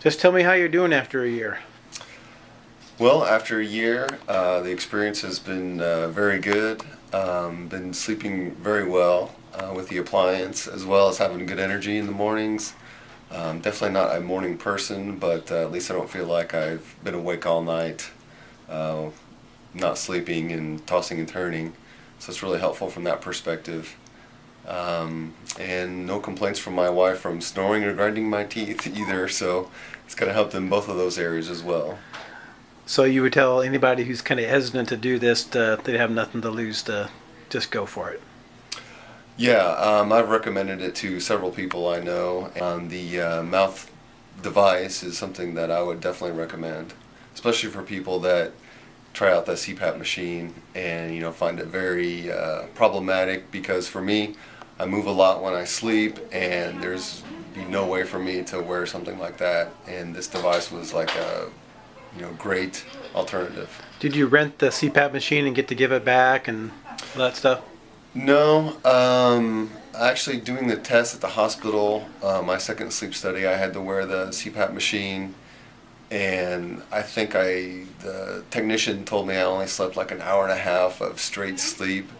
Just tell me how you're doing after a year. Well, after a year, the experience has been very good. Been sleeping very well with the appliance, as well as having good energy in the mornings. Definitely not a morning person, but at least I don't feel like I've been awake all night, not sleeping and tossing and turning. So it's really helpful from that perspective. And no complaints from my wife from snoring or grinding my teeth either, so it's going to help in both of those areas as well. So you would tell anybody who's kind of hesitant to do this they have nothing to lose to just go for it. Yeah, I've recommended it to several people I know. The mouth device is something that I would definitely recommend, especially for people that try out the C-PAP machine and find it very problematic, because for me, I move a lot when I sleep, and there's be no way for me to wear something like that. And this device was like a great alternative. Did you rent the C-PAP machine and get to give it back and all that stuff? No, actually doing the test at the hospital, my second sleep study, I had to wear the C-PAP machine, and I think the technician told me I only slept like an hour and a half of straight sleep.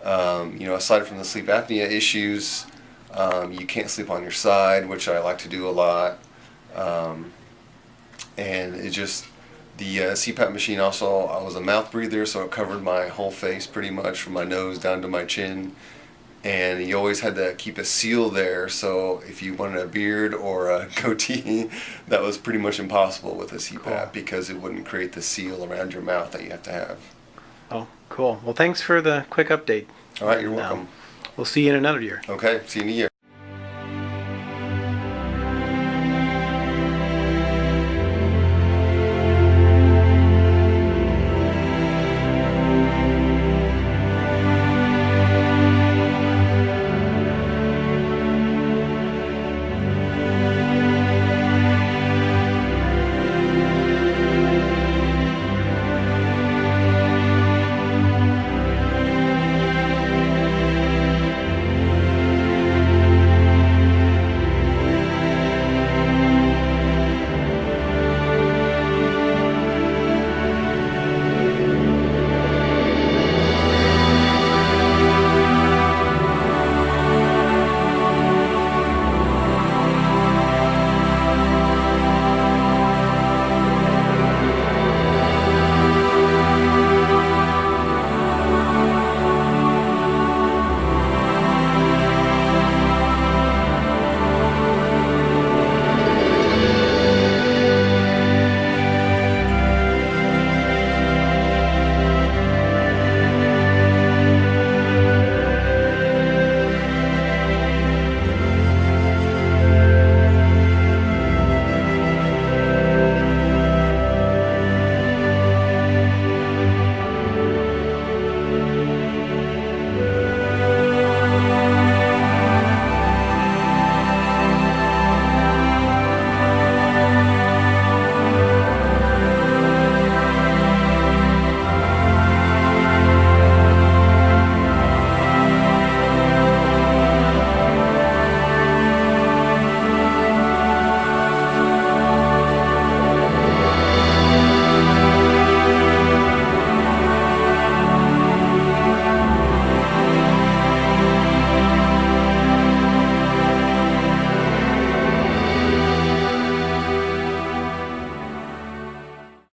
Aside from the sleep apnea issues, you can't sleep on your side, which I like to do a lot, and it just the CPAP machine also, I was a mouth breather, so it covered my whole face pretty much from my nose down to my chin. And you always had to keep a seal there, so if you wanted a beard or a goatee, that was pretty much impossible with a CPAP. Cool. Because it wouldn't create the seal around your mouth that you have to have. Oh, cool. Well, thanks for the quick update. All right, you're welcome. We'll see you in another year. Okay, see you in a year.